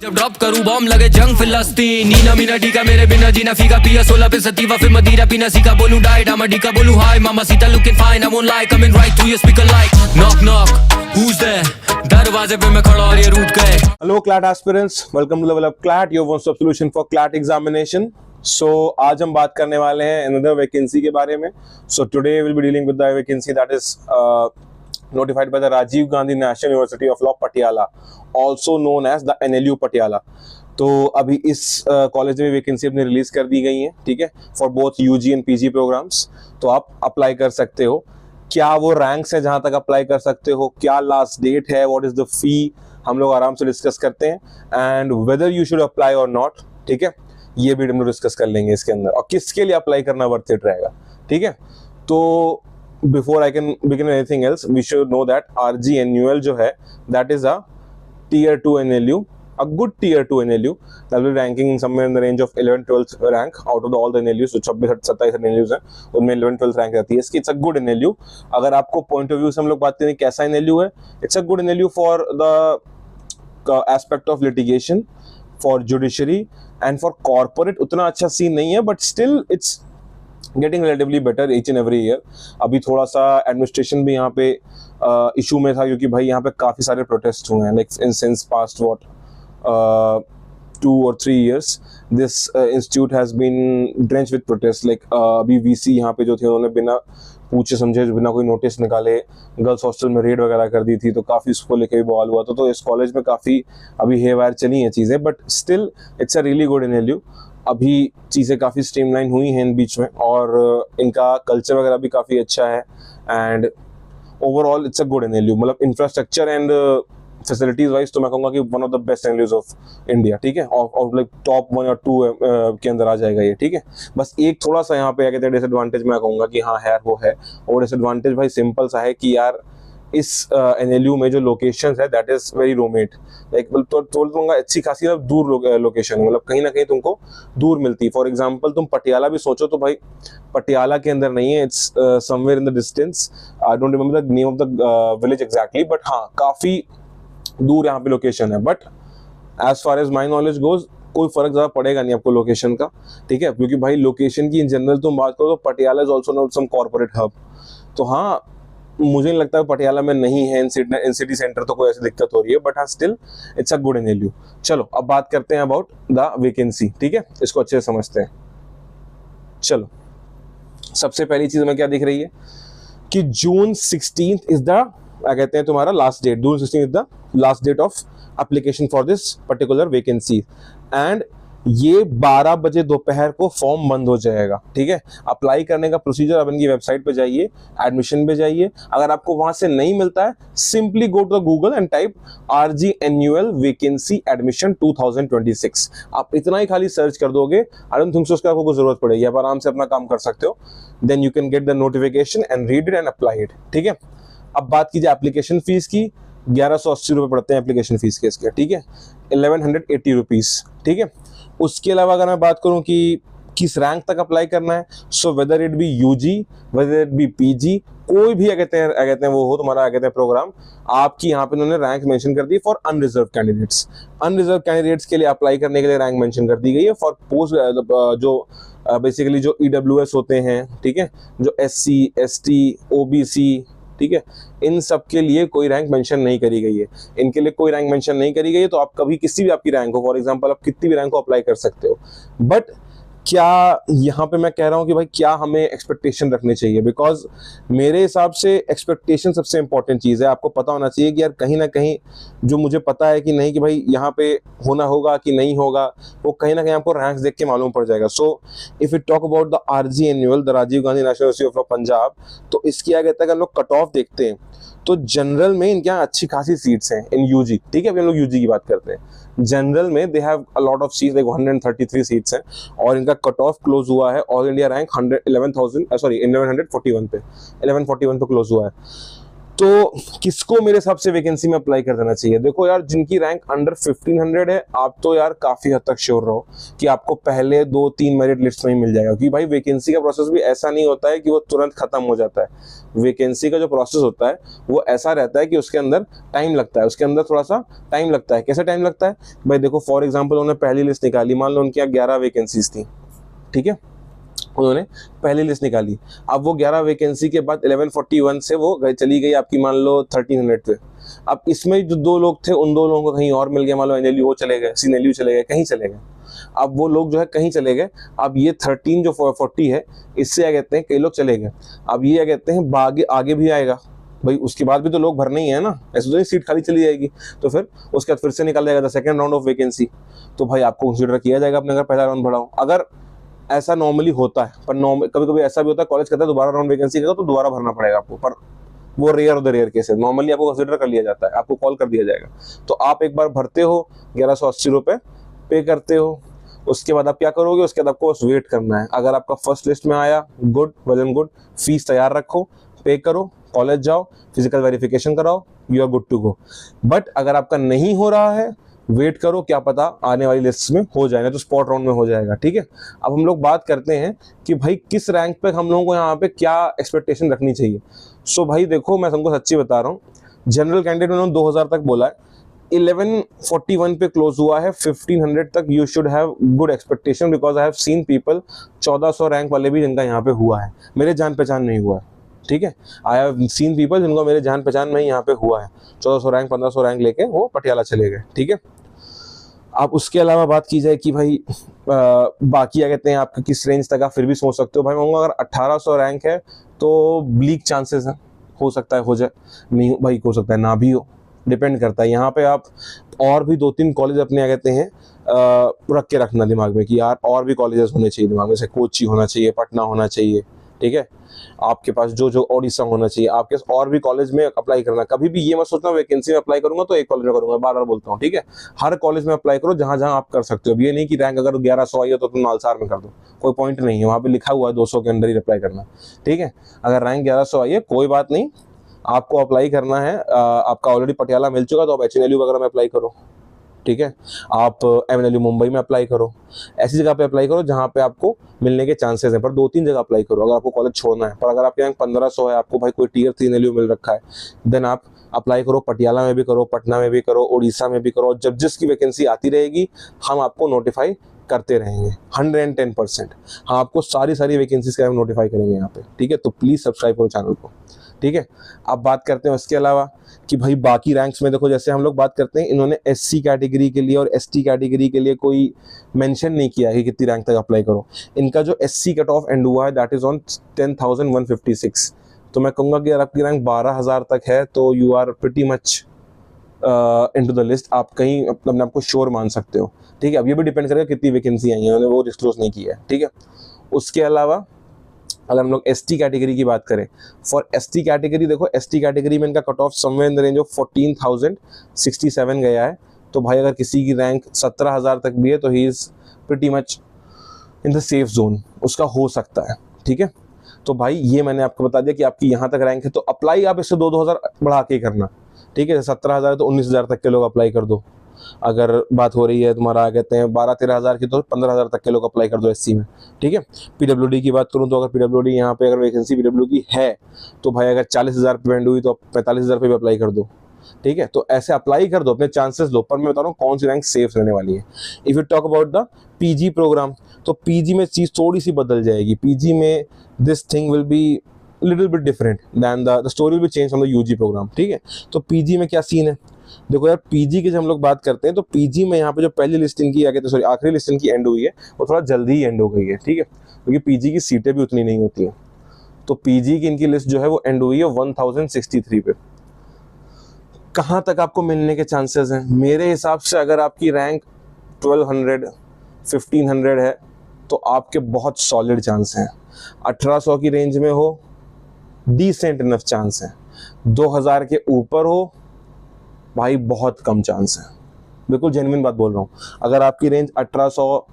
जब ड्रॉप करूं बॉम्ब लगे जंग फिलिस्तीन नीना मीना डी का मेरे बिना जीना फीका पिया 16 पे सतीवा फिर मदीरा पीना सीखा बोलूं डाइट I'm a डी का बोलूं हाय मामा Sita looking fine I won't lie coming right through your speaker like knock knock who's there दरवाजे पे मैं खड़ा और ये रूठ गए. Hello CLAT aspirants, welcome to Level Up CLAT, your one stop solution for CLAT examination. So आज हम बात करने वाले हैं another vacancy के बारे में. So today we'll be dealing with the vacancy that is notified by the Rajiv Gandhi National University of Law Patiala, also known as the NLU Patiala. तो अभी इस कॉलेज में वैकेंसी अपनी रिलीज कर दी गई है, ठीक है, for both UG and PG programmes. तो आप अप्लाई कर सकते हो. क्या वो रैंक्स है जहां तक अप्लाई कर सकते हो, क्या लास्ट डेट है, व्हाट इज द फी, हम लोग आराम से डिस्कस करते हैं. And whether you should apply और नॉट, ठीक है, ये भी हम लोग डिस्कस कर लेंगे इसके अंदर, और किसके लिए अप्लाई करना वर्थ इट रहेगा, ठीक है. तो before I can begin anything else, we should know that RGNUL जो है, that is a tier 2 NLU, a good tier 2 NLU that will be ranking somewhere in the range of 11-12th rank out of all the NLUs. So 26-27 NLUs हैं, उनमें 11-12th rank रहती है इसकी. It's a good NLU. अगर आपको point of view से हम लोग बात करें कैसा NLU है, it's a good NLU for the aspect of litigation, for judiciary and for corporate. उतना अच्छा सीन नहीं है, but still it's getting relatively better each and every year. अभी थोड़ा सा एडमिनिस्ट्रेशन भी यहाँ पे इशू में था, क्योंकि भाई यहाँ पे काफ़ी सारे प्रोटेस्ट हुए हैं. Like in since past what 2 or 3 years this institute has been drenched with protest. Like अभी वीसी यहाँ पे जो थे उन्होंने बिना पूछे समझे, बिना कोई नोटिस निकाले गर्ल्स हॉस्टल में रेड वगैरह कर दी थी. तो काफ़ी उसको लेके भी बवाल हुआ था. तो इस कॉलेज में काफ़ी अभी हेवायर चली हैं चीज़ें, but still it's a really good NLU. अभी चीज़ें काफ़ी स्ट्रीमलाइन हुई हैं इन बीच में, और इनका कल्चर वगैरह भी काफ़ी अच्छा है. And overall it's a good NLU. मतलब इंफ्रास्ट्रक्चर एंड फैसिलिटीज वाइज तो मैं कहूँगा कि one of the best NLUs of India, ठीक है, और लाइक टॉप 1 और 2 के अंदर आ जाएगा ये, ठीक है. बस एक थोड़ा सा यहाँ पे क्या कहते हैं डिसएडवांटेज मैं कहूँगा कि हाँ है वो है, और डिसएडवांटेज भाई सिंपल सा है कि यार इस NLU में जो लोकेशन है दैट इज वेरी रोमेट. लाइक तो अच्छी खासी दूर लोकेशन है, मतलब कहीं ना कहीं तुमको दूर मिलती है. फॉर एग्जांपल तुम पटियाला भी सोचो तो भाई पटियाला के अंदर नहीं है, it's somewhere in the distance. I don't remember the name of the village exactly, but हाँ काफी दूर यहाँ पे लोकेशन है. But as far as my knowledge goes कोई फर्क ज्यादा पड़ेगा नहीं आपको लोकेशन का, ठीक है, क्योंकि भाई लोकेशन की इन जनरल तुम बात करो तो Patiala is also not some corporate hub. तो हाँ मुझे नहीं लगता है पटियाला में नहीं है इन सिटी सेंटर तो कोई ऐसी दिक्कत हो रही है, बट हाँ still it's a good NLU. चलो अब बात करते हैं अबाउट द वैकेंसी, ठीक है, इसको अच्छे से समझते हैं. चलो सबसे पहली चीज हमें क्या दिख रही है कि June 16th इज द क्या कहते हैं तुम्हारा last date. June 16th is the last date of application for this particular vacancy. And ये 12 बजे दोपहर को फॉर्म बंद हो जाएगा, ठीक है. अप्लाई करने का प्रोसीजर आप इनकी वेबसाइट पे जाइए, एडमिशन पे जाइए. अगर आपको वहां से नहीं मिलता है simply go to Google and type RGNUL vacancy admission 2026. आप इतना ही खाली सर्च कर दोगे, आई डोंट थिंक सो उसका आपको जरूरत पड़ेगी, आप आराम से अपना काम कर सकते हो. Then you can get the notification and read it and apply it, ठीक है. अब बात कीजिए एप्लीकेशन फीस की. 1180 रुपये पड़ते हैं एप्लीकेशन फीस के इसके, ठीक है, 1180 रुपीज, ठीक है. उसके अलावा अगर मैं बात करूं कि किस रैंक तक अप्लाई करना है, so whether it be UG whether it be PG, कोई भी कहते हैं वो हो तुम्हारा कहते हैं प्रोग्राम, आपकी यहाँ पे उन्होंने रैंक मेंशन कर दी for unreserved candidates. Unreserved candidates के लिए अप्लाई करने के लिए रैंक मेंशन कर दी गई है. फॉर पोस्ट जो बेसिकली जो EWS होते हैं, ठीक है, जो SC ST OBC, ठीक है, इन सब के लिए कोई रैंक मेंशन नहीं करी गई है. इनके लिए कोई रैंक मेंशन नहीं करी गई है. तो आप कभी किसी भी आपकी रैंक हो, फॉर एग्जांपल आप कितनी भी रैंक को अप्लाई कर सकते हो. बट क्या यहाँ पे मैं कह रहा हूँ कि भाई क्या हमें एक्सपेक्टेशन रखनी चाहिए, बिकॉज मेरे हिसाब से एक्सपेक्टेशन सबसे इंपॉर्टेंट चीज़ है. आपको पता होना चाहिए कि यार कहीं ना कहीं जो मुझे पता है कि नहीं कि भाई यहाँ पे होना होगा कि नहीं होगा, वो कहीं ना कहीं आपको रैंक्स देख के मालूम पड़ जाएगा. So if you talk about the RGNUL, the Rajiv Gandhi National University of Punjab, तो इसकी क्या कहता है कि हम लोग कट ऑफ देखते हैं तो जनरल में इनके यहाँ अच्छी खासी सीट्स हैं इन UG, ठीक है. अभी हम लोग UG की बात करते हैं. जनरल में they have a lot of seats, like 133 seats हैं, और इनका कट ऑफ क्लोज हुआ है ऑल इंडिया रैंक 1141 पे 1141 पे क्लोज हुआ है. तो किसको मेरे हिसाब से वैकेंसी में अप्लाई कर देना चाहिए? देखो यार, जिनकी रैंक अंडर 1500 है, आप तो यार काफी हद तक श्योर रहो कि आपको पहले 2-3 मेरिट लिस्ट में ही मिल जाएगा, क्योंकि भाई वैकेंसी का प्रोसेस भी ऐसा नहीं होता है कि वो तुरंत खत्म हो जाता है। वैकेंसी का जो प्रोसेस होता है वो ऐसा रहता है कि उसके अंदर टाइम लगता है, उसके अंदर थोड़ा सा टाइम लगता है। कैसे टाइम लगता है भाई? देखो फॉर एग्जाम्पल उन्होंने पहली लिस्ट निकाली, मान लो उनकी यहाँ 11 वैकेंसीज थी, ठीक है, उन्होंने पहली लिस्ट निकाली। अब वो 11 वैकेंसी के बाद 1141 से वो चली गई आपकी मान लो 1300 पे। अब इसमें जो 2 लोग थे, उन 2 लोगों को कहीं और मिल गया, मान लो एनएलयू चले गए, सीएनएलयू चले गए, कहीं चले गए। अब वो लोग जो है कहीं चले गए। अब ये 13 जो 40 है, इससे क्या कहते हैं, कई लोग चले गए। अब ये क्या कहते हैं, आगे भी आएगा भाई, उसके बाद भी तो लोग भरने ही है ना, ऐसे तो नहीं सीट खाली चली जाएगी। तो फिर उसके बाद फिर से निकल जाएगा सेकंड राउंड ऑफ वैकेंसी। तो भाई आपको कंसीडर किया जाएगा अपने अगर पहला राउंड बढ़ाओ। अगर ऐसा नॉर्मली होता है, पर कभी कभी ऐसा भी होता है, कॉलेज कहता है दोबारा राउंड वैकेंसी का तो दोबारा भरना पड़ेगा आपको, पर वो rare of the rare case है। नॉर्मली आपको कंसीडर कर लिया जाता है, आपको कॉल कर दिया जाएगा। तो आप एक बार भरते हो, 1180 रुपये पे करते हो, उसके बाद आप क्या करोगे, उसके बाद आपको बस वेट करना है। अगर आपका फर्स्ट लिस्ट में आया, good, well and good, fees तैयार रखो, पे करो, कॉलेज जाओ, फिजिकल वेरिफिकेशन कराओ, you are good to go. But अगर आपका नहीं हो रहा है, वेट करो, क्या पता आने वाली लिस्ट में हो जाए, ना तो स्पॉट राउंड में हो जाएगा, ठीक है। अब हम लोग बात करते हैं कि भाई किस रैंक पे हम लोगों को यहाँ पे क्या एक्सपेक्टेशन रखनी चाहिए। सो भाई देखो, मैं तुमको सच्ची बता रहा हूँ, जनरल कैंडिडेट उन्होंने 2000 तक बोला है, 1141 पे क्लोज हुआ है, 1500 तक you should have good expectation, because I have seen people 1400 rank वाले भी जिनका यहाँ पे हुआ है, मेरे जान पहचान नहीं हुआ है, ठीक है। आई हैव सीन पीपल जिनको मेरे जान पहचान में यहाँ पे हुआ है, 1400 रैंक 1500 रैंक लेके वो पटियाला चले गए, ठीक है। आप उसके अलावा बात की जाए कि भाई बाकी क्या कहते हैं, आपके किस रेंज तक आप फिर भी सोच सकते हो। भाई मैं अगर 1800 रैंक है तो ब्लीक चांसेस हैं, हो सकता है हो जाए, नहीं भाई हो सकता है ना भी हो, डिपेंड करता है। यहाँ पे आप और भी 2-3 कॉलेज अपने क्या कहते हैं रख के रखना दिमाग में कि यार और भी कॉलेजेस होने चाहिए दिमाग में, जैसे कोची होना चाहिए, पटना होना चाहिए, ठीक है। आपके पास जो ओडिशा होना चाहिए, आपके और भी कॉलेज में अप्लाई करना। कभी भी ये मत सोचना वैकेंसी में अप्लाई करूंगा तो एक कॉलेज में करूंगा, बार बार बोलता हूँ, ठीक है। हर कॉलेज में अप्लाई करो जहां जहां आप कर सकते हो। ये नहीं कि रैंक अगर 1100 आई है तो तुम नालसार में कर दो, कोई पॉइंट नहीं है, वहां पे लिखा हुआ है 200 के अंदर ही अप्लाई करना, ठीक है। अगर रैंक 1100 आई है कोई बात नहीं, आपको अप्लाई करना है, आपका ऑलरेडी पटियाला मिल चुका तो आप एचएनएलयू वगैरह में अप्लाई करो, ठीक है। आप एमएनएलयू मुंबई में अप्लाई करो, ऐसी जगह पे अप्लाई करो जहां पे आपको मिलने के चांसेस हैं। पर 2-3 जगह अप्लाई करो अगर आपको कॉलेज छोड़ना है। पर अगर आपके रैंक 1500 है, आपको भाई कोई टीयर 3 एनएलयू मिल रखा है, देन आप अप्लाई करो, पटियाला में भी करो, पटना में भी करो, उड़ीसा में भी करो। जब जिसकी वैकेंसी आती रहेगी हम आपको नोटिफाई करते रहेंगे 110%। हम आपको सारी वैकेंसीज के बारे में नोटिफाई करेंगे यहाँ पे, ठीक है। तो प्लीज सब्सक्राइब करो चैनल को, ठीक है। अब बात करते हैं उसके अलावा कि भाई बाकी रैंक्स में देखो, जैसे हम लोग बात करते हैं, इन्होंने एससी कैटेगरी के लिए और एसटी कैटेगरी के लिए कोई मेंशन नहीं किया है कि कितनी रैंक तक अप्लाई करो। इनका जो एससी कट ऑफ एंड हुआ है दैट इज ऑन 10,156। तो मैं कहूँगा कि अगर आपकी रैंक 12,000 तक है तो you are pretty much into the list, आप कहीं अपने आप को श्योर मान सकते हो, ठीक है। अब ये भी डिपेंड करेगा कितनी वैकेंसी आई है, उन्होंने वो डिस्क्लोज नहीं किया है, ठीक है। उसके अलावा अगर हम लोग एसटी कैटेगरी की बात करें, फॉर एसटी कैटेगरी देखो, एसटी कैटेगरी में इनका cut off somewhere in the range of 14,067 गया है। तो भाई अगर किसी की रैंक 17,000 तक भी है तो he is pretty much in the safe zone, उसका हो सकता है, ठीक है। तो भाई ये मैंने आपको बता दिया कि आपकी यहाँ तक रैंक है तो अप्लाई आप इससे 2-2 हज़ार बढ़ा के करना, ठीक है। 17,000 है तो 19,000 तक के लोग अप्लाई कर दो। अगर बात हो रही है तुम्हारा कहते हैं 12-13 हज़ार की तो 15,000 तक के लोग अप्लाई कर दो एससी में, ठीक है। पीडब्ल्यूडी की बात करूं तो अगर पीडब्ल्यूडी यहाँ पे अगर वैकेंसी पीडब्ल्यू की है तो भाई अगर 40,000 पे बैंड हुई तो 45,000 पे भी अप्लाई कर दो, ठीक है। तो ऐसे अप्लाई कर दो, अपने चांसेस लो। पर मैं बता रहा हूँ कौन सी रैंक सेफ रहने वाली है। If you talk about the PG programme, तो पीजी में चीज थोड़ी सी बदल जाएगी। पीजी में this thing will be little bit different than the story will be change from the UG programme, ठीक है। तो पीजी में क्या सीन है, देखो यार, पीजी की जब हम लोग बात करते हैं तो पीजी में यहाँ पे जो पहली लिस्टिंग की आगे, तो सॉरी आखिरी लिस्टिंग की एंड हुई है वो थोड़ा जल्दी ही एंड हो गई है, ठीक है, क्योंकि पीजी की सीटें भी उतनी नहीं होती हैं। तो पीजी की इनकी लिस्ट जो है वो एंड हुई है 1063 पे। कहाँ तक आपको मिलने के चांसेस हैं? मेरे हिसाब से अगर आपकी रैंक 1200 1500 है तो आपके बहुत सॉलिड चांस हैं। 1800 की रेंज में हो, डिसेंट इनफ चांस है। 2000 के ऊपर हो, भाई बहुत कम चांस है। बिल्कुल जेन्युइन बात बोल रहा हूँ। अगर आपकी रेंज 1800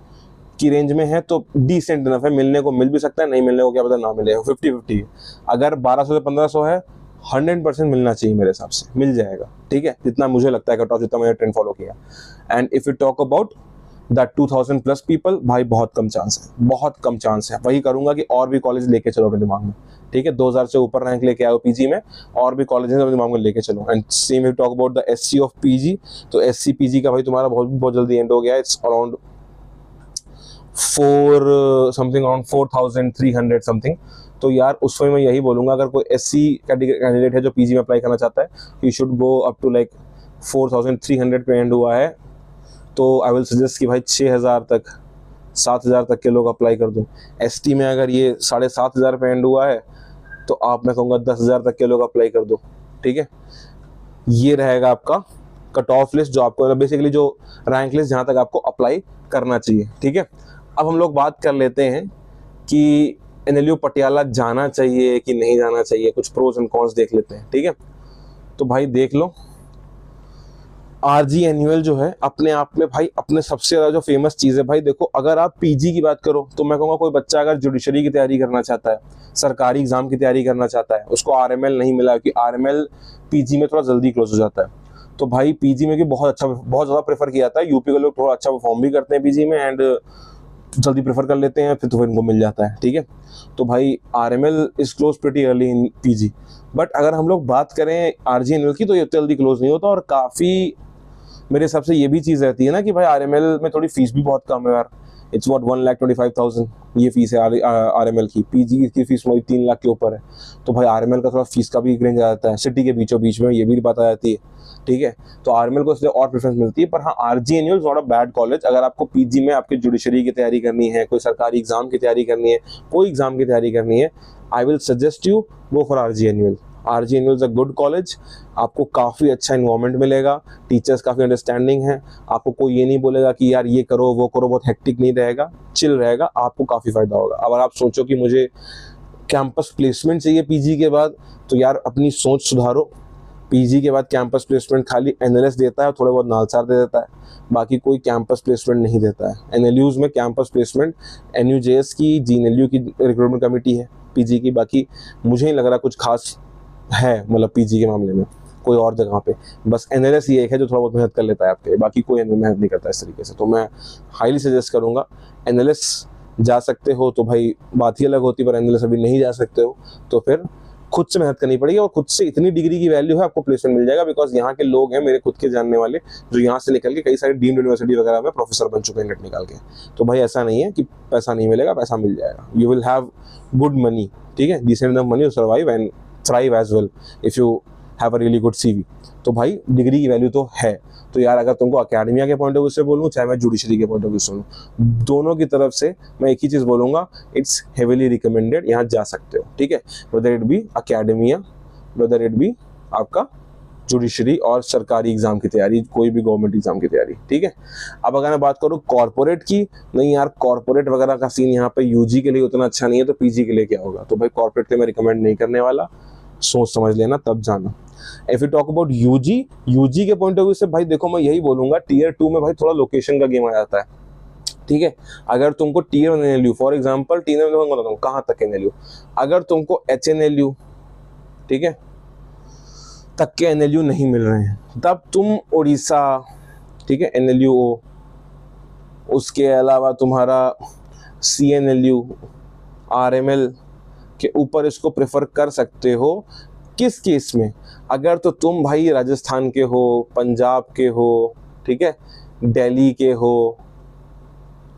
की रेंज में है तो डिसेंट इनफ है, मिलने को मिल भी सकता है, नहीं मिलने को क्या पता ना मिले, 50-50। अगर 1200 से 1500 है, 100% मिलना चाहिए मेरे हिसाब से, मिल जाएगा, ठीक है, जितना मुझे लगता है कट ऑफ, जितना मैंने ट्रेंड फॉलो किया। And if you talk about that 2000 plus people, भाई बहुत कम चांस है, बहुत कम चांस है। वही करूंगा कि और भी कॉलेज लेके चलो अपने दिमाग में, ठीक है, 2000 से ऊपर रैंक लेके आओ पीजी में, और भी कॉलेजेस अपने दिमाग में लेके चलो। And same you talk about the SC of PG, तो एससी पीजी का भाई तुम्हारा बहुत जल्दी एंड हो गया। It's around 4,300 something. तो यार उस समय मैं यही बोलूंगा, अगर कोई एससी कैंडिडेट है जो पीजी में अप्लाई करना चाहता है, you should go up to like 4,300 pay and हुआ है, तो आई विल सजेस्ट कि भाई 6,000 तक, 7,000 तक के लोग अप्लाई कर दो। एसटी में अगर ये 7,500 पे एंड हुआ है, तो आप, मैं कहूँगा 10,000 तक के लोग अप्लाई कर दो, ठीक है। ये रहेगा आपका कट ऑफ लिस्ट, जो आपको बेसिकली जो रैंक लिस्ट जहाँ तक आपको अप्लाई करना चाहिए, ठीक है। अब हम लोग बात कर लेते हैं कि एनएलयू पटियाला जाना चाहिए कि नहीं जाना चाहिए, कुछ प्रोज एंड कॉन्स देख लेते हैं, ठीक है। तो भाई देख लो, आरजी एनुअल जो है अपने आप में भाई अपने सबसे ज्यादा जो फेमस चीज है, भाई देखो अगर आप पीजी की बात करो तो मैं कहूँगा कोई बच्चा अगर जुडिशरी की तैयारी करना चाहता है, सरकारी एग्जाम की तैयारी करना चाहता है, उसको आरएमएल नहीं मिला, क्योंकि आरएमएल पीजी में थोड़ा जल्दी क्लोज हो जाता है, तो भाई पीजी में भी बहुत ज्यादा प्रेफर किया जाता है। यूपी के लोग थोड़ा अच्छा परफॉर्म भी करते हैं पीजी में एंड जल्दी प्रेफर कर लेते हैं, फिर तो इनको मिल जाता है, ठीक है। तो भाई RML is close pretty early in PG, but अगर हम लोग बात करें आरजी एनुअल की, तो ये जल्दी क्लोज नहीं होता। और काफी मेरे हिसाब से ये भी चीज रहती है ना कि भाई आरएमएल में थोड़ी फीस भी बहुत कम है यार, इट्स व्हाट 1,25,000 ये फीस है आरएमएल की। पीजी की फीस वही 3 लाख के ऊपर है, तो भाई आरएमएल का थोड़ा फीस का भी रेंज आ जाता है, सिटी के बीचों बीच में, ये भी बात आ जाती है, ठीक है। तो आरएमएल को इसलिए और प्रेफरेंस मिलती है। पर हाँ, RG NUL is not a bad college. अगर आपको पीजी में आपकी जुडिशरी की तैयारी करनी है, कोई सरकारी एग्जाम की तैयारी करनी है, कोई एग्जाम की तैयारी करनी है, I will suggest you go for RG NUL. RG NUL is a good college, आपको काफ़ी अच्छा इन्वायरमेंट मिलेगा, टीचर्स काफ़ी अंडरस्टैंडिंग है, आपको कोई ये नहीं बोलेगा कि यार ये करो वो करो, बहुत हेक्टिक नहीं रहेगा, चिल रहेगा, आपको काफ़ी फायदा होगा। अगर आप सोचो कि मुझे कैंपस प्लेसमेंट चाहिए पीजी के बाद, तो यार अपनी सोच सुधारो। पीजी के बाद कैंपस प्लेसमेंट खाली एनएलएस देता है और थोड़े बहुत नालसार दे देता है, बाकी कोई कैंपस प्लेसमेंट नहीं देता है। एनएलयूज में कैंपस प्लेसमेंट एनयूजेएस की, जीएनएलयू की रिक्रूटमेंट कमेटी है पीजी की, बाकी मुझे नहीं लग रहा कुछ खास है मतलब पीजी के मामले में कोई और जगह पे। बस एनएलएस ये एक है जो थोड़ा बहुत मेहनत कर लेता है आपके, बाकी कोई मेहनत नहीं करता इस तरीके से। तो मैं हाईली सजेस्ट करूंगा एनएलएस जा सकते हो तो भाई बात ही अलग होती, पर एनएलएस अभी नहीं जा सकते हो तो फिर खुद से मेहनत करनी पड़ेगी, और खुद से इतनी डिग्री की वैल्यू है, आपको प्लेसमेंट मिल जाएगा। बिकॉज यहाँ के लोग हैं मेरे खुद के जानने वाले जो यहाँ से निकल के कई सारी डीम्ड यूनिवर्सिटी वगैरह में प्रोफेसर बन चुके हैं नेट निकाल के। तो भाई ऐसा नहीं है कि पैसा नहीं मिलेगा, पैसा मिल जाएगा। You will have good money, ठीक है, decent enough money to survive and thrive as well if you have a really good CV. तो भाई डिग्री की वैल्यू तो है। तो यार अगर तुमको अकेडमिया के पॉइंट ऑफ व्यू से बोलूँ, चाहे मैं जुडिशरी के पॉइंट ऑफ व्यू से बोलूँ, दोनों की तरफ से मैं एक ही चीज़ बोलूँगा, इट्स हेविली रिकमेंडेड, यहाँ जा सकते हो, ठीक है। Whether it be academia, whether it be आपका जुडिशरी और सरकारी एग्जाम की तैयारी, कोई भी गवर्नमेंट एग्जाम की तैयारी, ठीक है। अब अगर मैं बात करूँ कॉर्पोरेट की, नहीं यार कॉर्पोरेट वगैरह का सीन यहाँ पे यूजी के लिए उतना अच्छा नहीं है, तो पीजी के लिए क्या होगा। तो भाई कॉर्पोरेट के मैं रिकमेंड नहीं करने वाला, सोच समझ लेना तब जाना। If you talk about UG के पॉइंट ऑफ व्यू से भाई देखो मैं यही बोलूंगा, टीयर 2 में भाई थोड़ा लोकेशन का गेम आ जाता है, ठीक है। अगर तुमको tier 1 NLU for example, tier में बताता हूँ कहाँ तक एनएलयू, अगर तुमको एचएनएलयू, ठीक है, तक के एनएलयू नहीं मिल रहे हैं, तब तुम उड़ीसा, ठीक है, एनएलयू, उसके अलावा तुम्हारा सीएनएलयू, आरएमएल के ऊपर इसको प्रेफर कर सकते हो। किस केस में, अगर तो तुम भाई राजस्थान के हो, पंजाब के हो, ठीक है, दिल्ली के हो,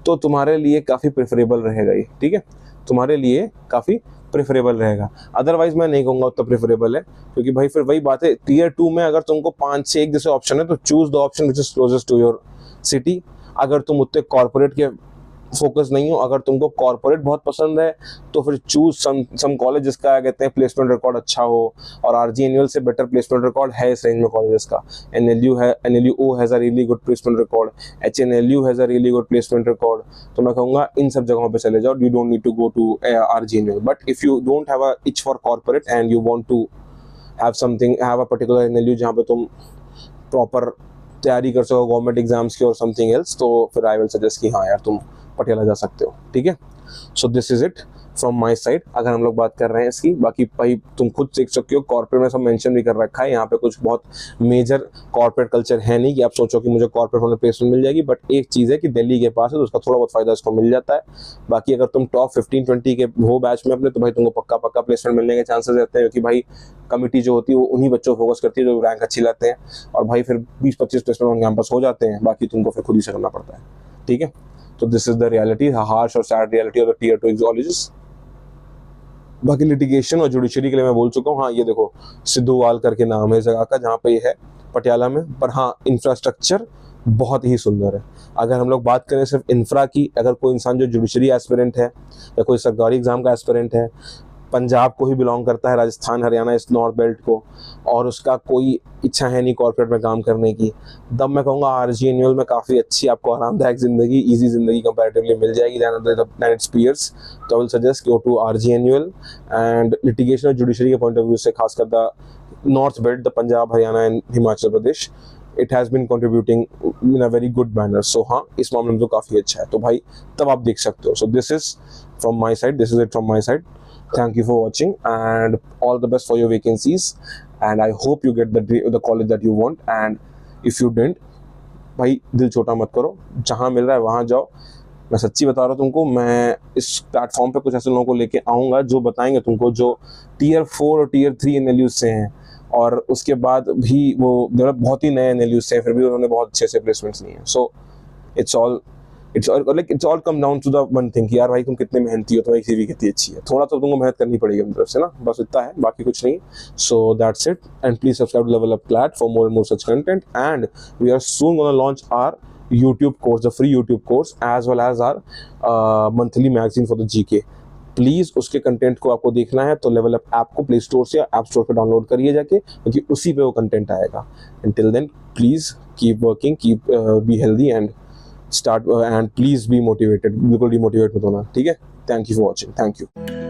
तो तुम्हारे लिए काफ़ी प्रेफरेबल रहेगा ये, ठीक है, तुम्हारे लिए काफ़ी प्रेफरेबल रहेगा। अदरवाइज मैं नहीं कहूँगा उतना प्रेफरेबल है, क्योंकि भाई फिर वही बात है, टीयर 2 में अगर तुमको 5 से 1 जैसे ऑप्शन है तो choose the option which is closest to your city. अगर तुम उतने कॉर्पोरेट के फोकस नहीं हो, अगर तुमको कॉर्पोरेट बहुत पसंद है तो फिर चूज सम कॉलेज जिसका कहते हैं प्लेसमेंट रिकॉर्ड अच्छा हो, और आरजी एनुअल से बेटर प्लेसमेंट रिकॉर्ड है इस रेंज में कॉलेजेस का। एनएलयू है, NLU has a really good placement record, HNLU has a really good placement record. तो मैं कहूँगा इन सब जगहों पे चले जाओ, you don't need to go to RG annual. But if you don't have a itch for corporate and you want to have a particular NLU जहाँ पे तुम प्रॉपर तैयारी कर सको गवर्नमेंट एग्जाम्स की और समथिंग एल्स, तो फिर आई विल सजेस्ट कि हाँ यार तुम पटियाला जा सकते हो, ठीक है। So this is it. From my side अगर हम लोग बात कर रहे हैं इसकी। बाकी भाई तुम खुद देख सकते हो, कॉर्पोरेट में सब मेंशन भी कर रखा है, यहाँ पे कुछ बहुत मेजर कॉर्पोरेट कल्चर है नहीं कि आप सोचो कि मुझे कॉर्पोरेट होने प्लेसमेंट मिल जाएगी। बट एक चीज़ है कि दिल्ली के पास है तो उसका थोड़ा बहुत फायदा इसको मिल जाता है। बाकी अगर तुम टॉप 15-20 के हो बैच में अपने, तो भाई तुमको पक्का प्लेसमेंट मिलने के चांसेस रहते हैं, क्योंकि भाई कमिटी जो होती है वो उन्हीं बच्चों को फोकस करती है जो रैंक अच्छी लाते हैं, और भाई फिर 20-25 प्लेसमेंट ऑन कैंपस हो जाते हैं, बाकी तुमको फिर खुद ही से करना पड़ता है। ठीक है, तो this is the reality, harsh और sad reality of the tier 2 colleges. बाकी लिटिगेशन और जुडिशरी के लिए मैं बोल चुका हूँ। हाँ, ये देखो सिद्धूवाल करके नाम है जगह का, जहाँ पे ये है पटियाला में। पर हाँ, इंफ्रास्ट्रक्चर बहुत ही सुंदर है। अगर हम लोग बात करें सिर्फ इंफ्रा की, अगर कोई इंसान जो जुडिशरी एस्पिरेंट है या कोई सरकारी एग्जाम का एस्पिरेंट है, पंजाब को ही बिलोंग करता है, राजस्थान हरियाणा इस नॉर्थ बेल्ट को, और उसका कोई इच्छा है नहीं कॉर्पोरेट में काम करने की, तब मैं कहूँगा आरजी एनुअल में काफ़ी अच्छी आपको आरामदायक ज़िंदगी, इजी ज़िंदगी कंपैरेटिवली मिल जाएगी दैन इट्स पीयर्स। तो I will suggest go to RG annual. And litigation और जुडिशरी के पॉइंट ऑफ व्यू से खासकर the north belt, the Punjab Haryana and Himachal Pradesh, it has been contributing in a very good manner. So हाँ, इस मामले में तो काफ़ी अच्छा है, तो भाई तब आप देख सकते हो। So this is from my side, this is it from my side. Thank you for watching and all the best for your vacancies, and I hope you get the college that you want, and if you didn't, भाई दिल छोटा मत करो, जहाँ मिल रहा है वहाँ जाओ। मैं सच्ची बता रहा हूँ तुमको, मैं इस प्लेटफॉर्म पे कुछ ऐसे लोगों को लेके आऊँगा जो बताएंगे तुमको जो टीयर 4 और टीयर 3 NLUs से हैं, और उसके बाद भी वो बहुत ही नए NLUs से हैं, फिर भी उन्होंने बहुत अच्छे से प्लेसमेंट्स लिए हैं। So it's all come down to the one thing कि यार भाई तुम कितने मेहनती हो, तुम्हारी सीवी कितनी अच्छी है। थोड़ा तो तुमको मेहनत करनी पड़ेगी अपनी तरफ से ना, बस इतना है, बाकी कुछ नहीं। So that's it, and please subscribe to level up CLAT for more and more such content, and we are soon gonna launch our YouTube course, the free YouTube course, as well as our monthly magazine for the GK. Please उसके content को आपको देखना है तो level up app को play store से या app store पे डाउनलोड करिए जाके, क्योंकि उसी पे वो कंटेंट आएगा। Until then, please keep working, keep be healthy and start and please be motivated, बिल्कुल डिमोटिवेट मत होना, ठीक है। Thank you for watching, thank you.